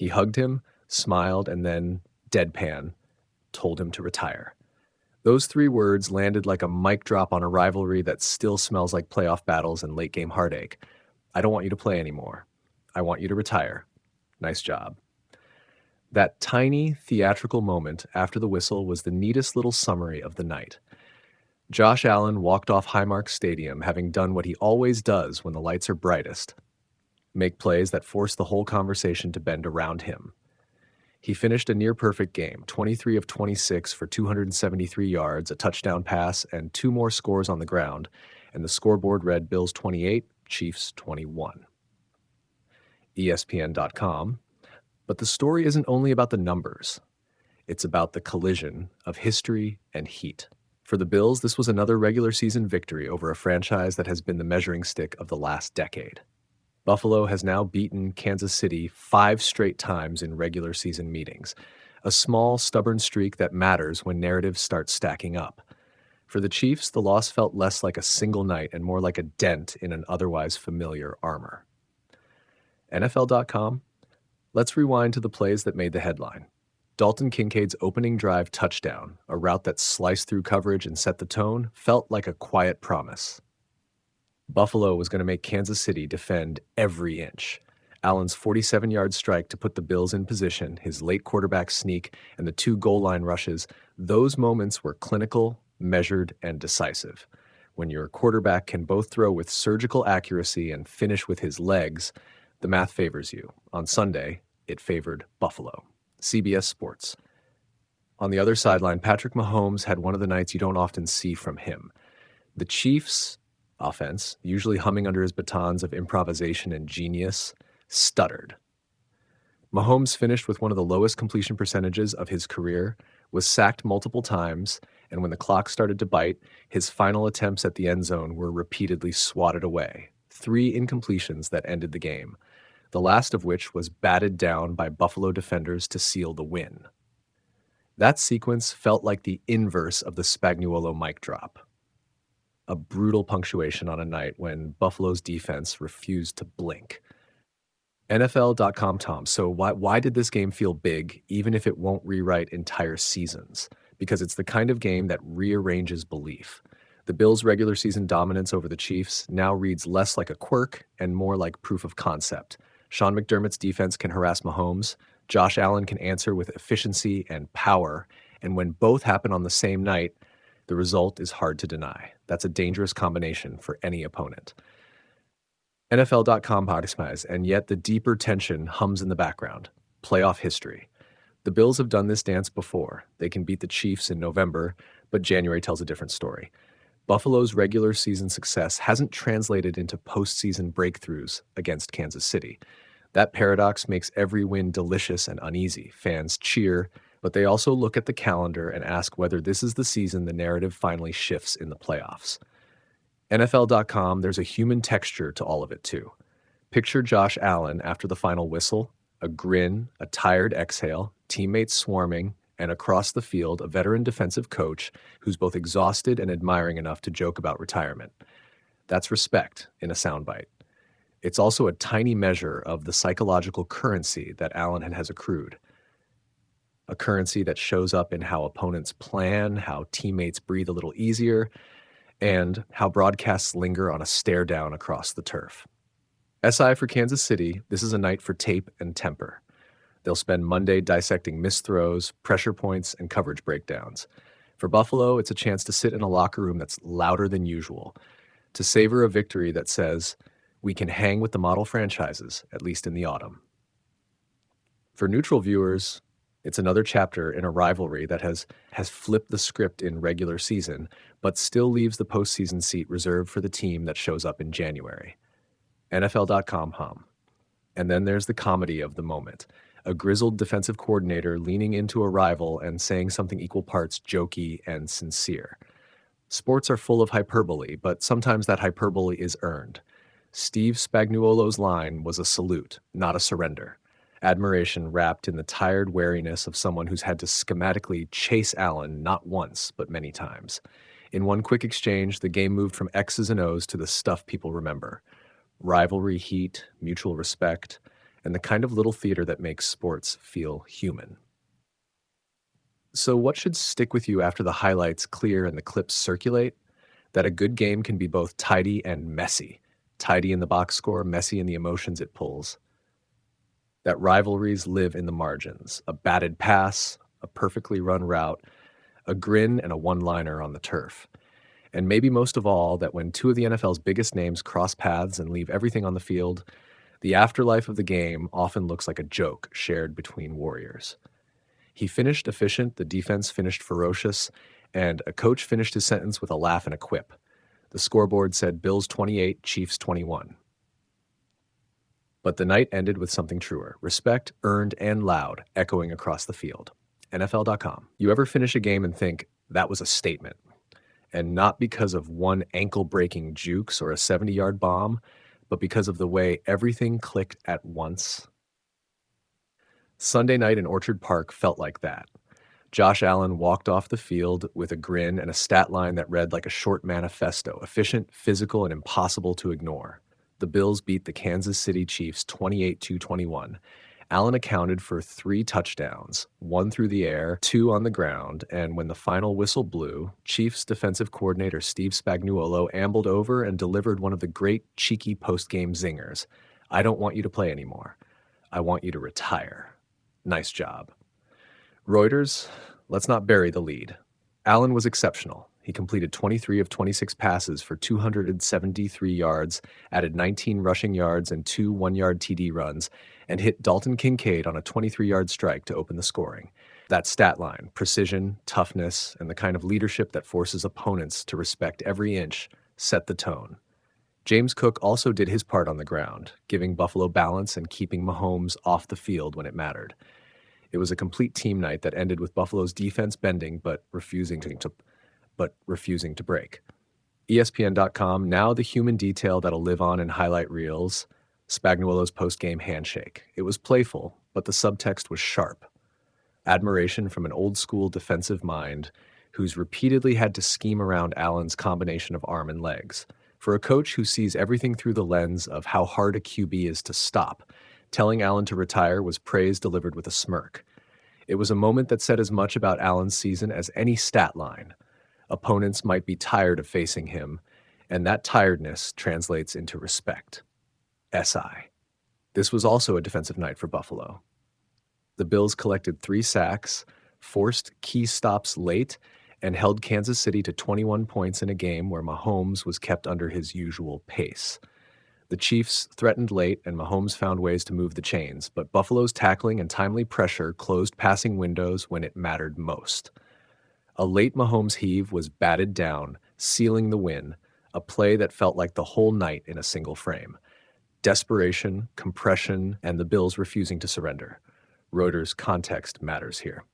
He hugged him, smiled, and then, deadpan, told him to retire. Those 3 words landed like a mic drop on a rivalry that still smells like playoff battles and late-game heartache. I don't want you to play anymore. I want you to retire. Nice job. That tiny, theatrical moment after the whistle was the neatest little summary of the night. Josh Allen walked off Highmark Stadium having done what he always does when the lights are brightest: make plays that force the whole conversation to bend around him. He finished a near-perfect game, 23 of 26 for 273 yards, a touchdown pass, and 2 more scores on the ground, and the scoreboard read Bills 28, Chiefs 21. ESPN.com. But the story isn't only about the numbers. It's about the collision of history and heat. For the Bills, this was another regular season victory over a franchise that has been the measuring stick of the last decade. Buffalo has now beaten Kansas City 5 straight times in regular season meetings, a small, stubborn streak that matters when narratives start stacking up. For the Chiefs, the loss felt less like a single night and more like a dent in an otherwise familiar armor. NFL.com. Let's rewind to the plays that made the headline. Dalton Kincaid's opening drive touchdown, a route that sliced through coverage and set the tone, felt like a quiet promise. Buffalo was going to make Kansas City defend every inch. Allen's 47-yard strike to put the Bills in position, his late quarterback sneak, and the 2 goal line rushes, those moments were clinical, measured, and decisive. When your quarterback can both throw with surgical accuracy and finish with his legs, the math favors you. On Sunday, it favored Buffalo. CBS Sports. On the other sideline, Patrick Mahomes had one of the nights you don't often see from him. The Chiefs' offense, usually humming under his batons of improvisation and genius, stuttered. Mahomes finished with one of the lowest completion percentages of his career, was sacked multiple times, and when the clock started to bite, his final attempts at the end zone were repeatedly swatted away. 3 incompletions that ended the game, the last of which was batted down by Buffalo defenders to seal the win. That sequence felt like the inverse of the Spagnuolo mic drop. A brutal punctuation on a night when Buffalo's defense refused to blink. NFL.com, Tom. So why did this game feel big, even if it won't rewrite entire seasons? Because it's the kind of game that rearranges belief. The Bills' regular season dominance over the Chiefs now reads less like a quirk and more like proof of concept. Sean McDermott's defense can harass Mahomes. Josh Allen can answer with efficiency and power. And when both happen on the same night, the result is hard to deny. That's a dangerous combination for any opponent. NFL.com podcast, and yet the deeper tension hums in the background. Playoff history. The Bills have done this dance before. They can beat the Chiefs in November, but January tells a different story. Buffalo's regular season success hasn't translated into postseason breakthroughs against Kansas City. That paradox makes every win delicious and uneasy. Fans cheer, but they also look at the calendar and ask whether this is the season the narrative finally shifts in the playoffs. NFL.com, there's a human texture to all of it too. Picture Josh Allen after the final whistle, a grin, a tired exhale, teammates swarming, and across the field, a veteran defensive coach who's both exhausted and admiring enough to joke about retirement. That's respect in a soundbite. It's also a tiny measure of the psychological currency that Allen has accrued. A currency that shows up in how opponents plan, how teammates breathe a little easier, and how broadcasts linger on a stare down across the turf. SI for Kansas City, this is a night for tape and temper. They'll spend Monday dissecting missed throws, pressure points, and coverage breakdowns. For Buffalo, it's a chance to sit in a locker room that's louder than usual, to savor a victory that says, we can hang with the model franchises, at least in the autumn. For neutral viewers, it's another chapter in a rivalry that has flipped the script in regular season, but still leaves the postseason seat reserved for the team that shows up in January. NFL.com hum. And then there's the comedy of the moment. A grizzled defensive coordinator leaning into a rival and saying something equal parts jokey and sincere. Sports are full of hyperbole, but sometimes that hyperbole is earned. Steve Spagnuolo's line was a salute, not a surrender. Admiration wrapped in the tired wariness of someone who's had to schematically chase Allen not once, but many times. In one quick exchange, the game moved from X's and O's to the stuff people remember. Rivalry heat, mutual respect, and the kind of little theater that makes sports feel human. So, what should stick with you after the highlights clear and the clips circulate? That a good game can be both tidy and messy. Tidy in the box score, messy in the emotions it pulls. That rivalries live in the margins. A batted pass, a perfectly run route, a grin, and a one liner on the turf. And maybe most of all, that when two of the NFL's biggest names cross paths and leave everything on the field, the afterlife of the game often looks like a joke shared between warriors. He finished efficient, the defense finished ferocious, and a coach finished his sentence with a laugh and a quip. The scoreboard said Bills 28, Chiefs 21. But the night ended with something truer: respect, earned and loud, echoing across the field. NFL.com. You ever finish a game and think, that was a statement? And not because of one ankle-breaking jukes or a 70-yard bomb, but because of the way everything clicked at once? Sunday night in Orchard Park felt like that. Josh Allen walked off the field with a grin and a stat line that read like a short manifesto: efficient, physical, and impossible to ignore. The Bills beat the Kansas City Chiefs 28-21. Allen accounted for 3 touchdowns, 1 through the air, 2 on the ground, and when the final whistle blew, Chiefs defensive coordinator Steve Spagnuolo ambled over and delivered one of the great cheeky post-game zingers. "I don't want you to play anymore. I want you to retire. Nice job." Reuters, let's not bury the lead. Allen was exceptional. He completed 23 of 26 passes for 273 yards, added 19 rushing yards and 2 one-yard TD runs, and hit Dalton Kincaid on a 23-yard strike to open the scoring. That stat line, precision, toughness, and the kind of leadership that forces opponents to respect every inch, set the tone. James Cook also did his part on the ground, giving Buffalo balance and keeping Mahomes off the field when it mattered. It was a complete team night that ended with Buffalo's defense bending but refusing to break. ESPN.com, now the human detail that'll live on in highlight reels: Spagnuolo's post-game handshake. It was playful, but the subtext was sharp. Admiration from an old-school defensive mind who's repeatedly had to scheme around Allen's combination of arm and legs. For a coach who sees everything through the lens of how hard a QB is to stop, telling Allen to retire was praise delivered with a smirk. It was a moment that said as much about Allen's season as any stat line. Opponents might be tired of facing him, and that tiredness translates into respect. SI. This was also a defensive night for Buffalo. The Bills collected 3 sacks, forced key stops late, and held Kansas City to 21 points in a game where Mahomes was kept under his usual pace. The Chiefs threatened late, and Mahomes found ways to move the chains, but Buffalo's tackling and timely pressure closed passing windows when it mattered most. A late Mahomes heave was batted down, sealing the win, a play that felt like the whole night in a single frame. Desperation, compression, and the Bills refusing to surrender. Reuters' context matters here.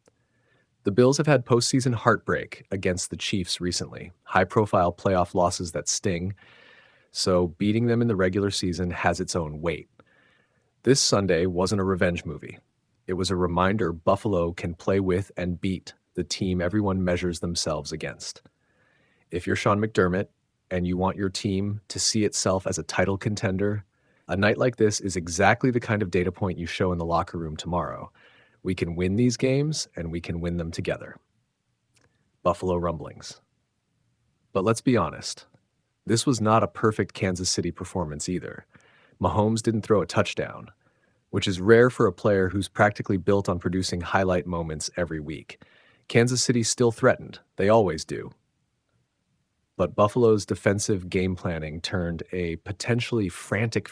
The Bills have had postseason heartbreak against the Chiefs recently, high-profile playoff losses that sting, so beating them in the regular season has its own weight. This Sunday wasn't a revenge movie. It was a reminder Buffalo can play with and beat the team everyone measures themselves against. If you're Sean McDermott and you want your team to see itself as a title contender, a night like this is exactly the kind of data point you show in the locker room tomorrow. We can win these games, and we can win them together. Buffalo rumblings. But let's be honest. This was not a perfect Kansas City performance either. Mahomes didn't throw a touchdown, which is rare for a player who's practically built on producing highlight moments every week. Kansas City still threatened. They always do. But Buffalo's defensive game planning turned a potentially frantic